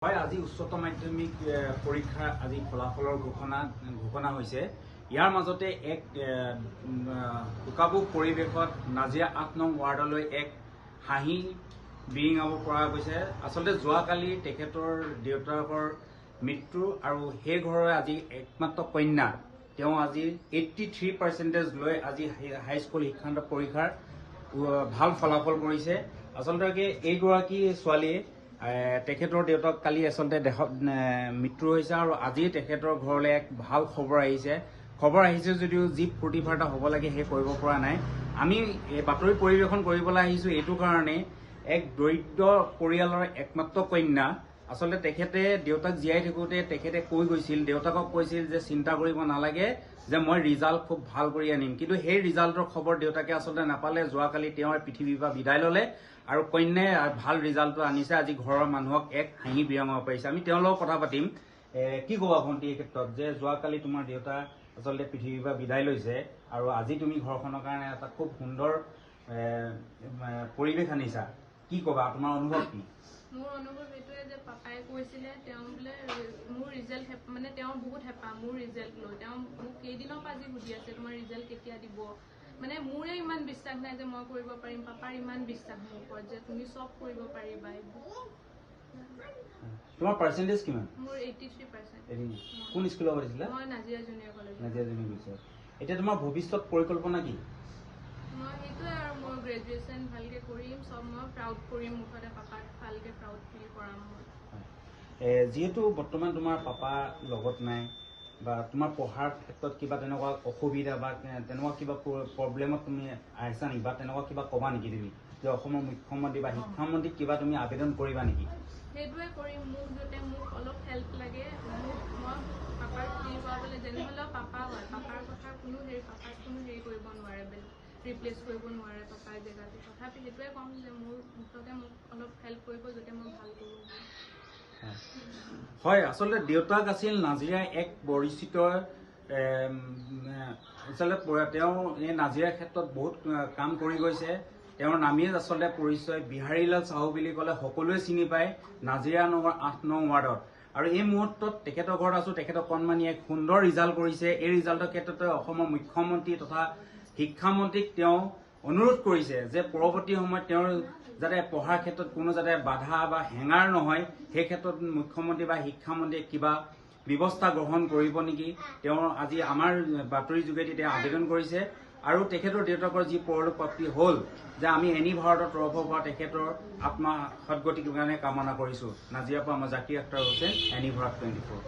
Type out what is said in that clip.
হয় আজি উচ্চতৰ মাধ্যমিক পৰীক্ষা আজি ফলাফলৰ ঘোষণা হৈছে। ইয়াৰ মাজতে এক শোকাবহ পৰিৱেশত নাজিৰা ৮ নং ৱাৰ্ডলৈ এক হাঁহি বিৰিঙাব পৰা গৈছে। আচলতে যোৱাকালি তেখেতৰ দেউতাকৰ মৃত্যু আৰু সেই ঘৰৰ আজি একমাত্ৰ কন্যা তেওঁ আজি 83% লৈ আজি হাইস্কুল শিক্ষান্ত পৰীক্ষাৰ ভাল ফলাফল কৰিছে। আচলতে এইগৰাকী ছোৱালীয়ে তেখেতৰ দেউতাক কালি আচলতে দেহত মৃত্যু হৈছে আৰু আজি তেখেতৰ ঘৰলৈ এক ভাল খবৰ আহিছে যদিও যি ফূৰ্তি ফাৰ্তা হ'ব লাগে সেই কৰিব পৰা নাই। আমি এই বাতৰি পৰিৱেশন কৰিবলৈ আহিছোঁ এইটো কাৰণে এক দৰিদ্ৰ পৰিয়ালৰ একমাত্ৰ কন্যা। আচলতে তেখেতে দেউতাক জীয়াই থাকোঁতে তেখেতে কৈ গৈছিল, দেউতাকক কৈছিল যে চিন্তা কৰিব নালাগে যে মই ৰিজাল্ট খুব ভাল কৰি আনিম, কিন্তু সেই ৰিজাল্টৰ খবৰ দেউতাকে আচলতে নাপালে। যোৱাকালি তেওঁ পৃথিৱীৰ পৰা বিদায় ল'লে আৰু কন্যাই ভাল ৰিজাল্টটো আনিছে। আজি ঘৰৰ মানুহক এক হাঁহি বিৰিঙাব পাৰিছে। আমি তেওঁৰ লগত কথা পাতিম। কি ক'বা ভণ্টি এই ক্ষেত্ৰত যে যোৱাকালি তোমাৰ দেউতা আচলতে পৃথিৱীৰ পৰা বিদায় লৈছে আৰু আজি তুমি ঘৰখনৰ কাৰণে এটা খুব সুন্দৰ পৰিৱেশ আনিছা, কি ক'বা, তোমাৰ অনুভৱ কি? মোৰ অনুভৱ এইটোৱে যে পাপাই কৈছিলে তেওঁ বোলে মোৰ ৰিজাল্ট মানে তেওঁৰ বহুত হেঁপাহ মোৰ ৰিজাল্ট লৈ। তেওঁ মোক কেইদিনৰ পৰা আজি সুধি আছে তোমাৰ ৰিজাল্ট কেতিয়া দিব। মানে মোৰে ইমান বিশ্বাস নাই যে মই কৰিব পাৰিম, পাপাৰ ইমান বিশ্বাস মোৰ ওপৰত যে তুমি চব কৰিব পাৰিবা। তোমাৰ পাৰ্চেন্টেজ কিমান? মোৰ 83%। কোন স্কুলত পঢ়িছিলা? মই Nazira junior college. Nazira junior college. এতিয়া তোমাৰ ভৱিষ্যত পৰিকল্পনা কি? মই সেইটোৱে আৰু মই গ্ৰেজুৱেশ্যন ভালকে কৰিম, চব মই প্ৰাউড কৰিম, মুখতে পাপাক ভালকে প্ৰাউড ফিল কৰাম মই। যিহেতু বৰ্তমান তোমাৰ পাপা লগত নাই বা তোমাৰ পঢ়াৰ ক্ষেত্ৰত কিবা তেনেকুৱা অসুবিধা বা তেনেকুৱা কিবা প্ৰব্লেমত তুমি আহিছা নেকি বা তেনেকুৱা কিবা ক'বা নেকি তুমি যে অসমৰ মুখ্যমন্ত্ৰী বা শিক্ষামন্ত্ৰীক কিবা তুমি আবেদন কৰিবা নেকি? সেইটোৱে কৰিম, মোক যাতে মোক অলপ হেল্প লাগে। মই পাপাক ফিল কৰাবলৈ যেনে হ'লেও পাপা হয়, পাপাৰ কথা পাপাক কোনো হেৰি কৰিব নোৱাৰে, ৰিপ্লেচ কৰিব নোৱাৰে পাপাৰ জেগাটো। তথাপি সেইটোৱে ক'ম যে মোৰ মুঠতে মোক অলপ হেল্প কৰিব যাতে মই ভাল কৰোঁ। হয়, আচলতে দেউতাক আছিল নাজিৰা এক পৰিচিত আচলতে তেওঁ এই নাজিৰাৰ ক্ষেত্ৰত বহুত কাম কৰি গৈছে। তেওঁৰ নামেই আচলতে পৰিচয়। বিহাৰীলাল চাহু বুলি ক'লে সকলোৱে চিনি পায় নাজিৰা নগৰ ৮ নং ৱাৰ্ডত। আৰু এই মুহূৰ্তত তেখেতৰ ঘৰত আছো। তেখেতৰ কণমানি এক সুন্দৰ ৰিজাল্ট কৰিছে। এই ৰিজাল্টৰ ক্ষেত্ৰতে অসমৰ মুখ্যমন্ত্ৰী তথা শিক্ষামন্ত্ৰীক তেওঁ অনুৰোধ কৰিছে যে পৰৱৰ্তী সময়ত তেওঁৰ যাতে পঢ়াৰ ক্ষেত্ৰত কোনো যাতে বাধা বা হেঙাৰ নহয়, সেই ক্ষেত্ৰত মুখ্যমন্ত্ৰী বা শিক্ষামন্ত্ৰীয়ে কিবা ব্যৱস্থা গ্ৰহণ কৰিব নেকি, তেওঁ আজি আমাৰ বাতৰিৰ যোগেদি তেওঁ আবেদন কৰিছে। আৰু তেখেতৰ দেউতাকৰ যি পৰলোক প্ৰাপ্তি হ'ল যে আমি এনি ভাৰতৰ তৰফৰ পৰা তেখেতৰ আত্মা সদগতিৰ কাৰণে কামনা কৰিছোঁ। নাজিৰাৰ পৰা মই জাকিৰ আখতাৰ হোসেন, এনি ভাৰত 24।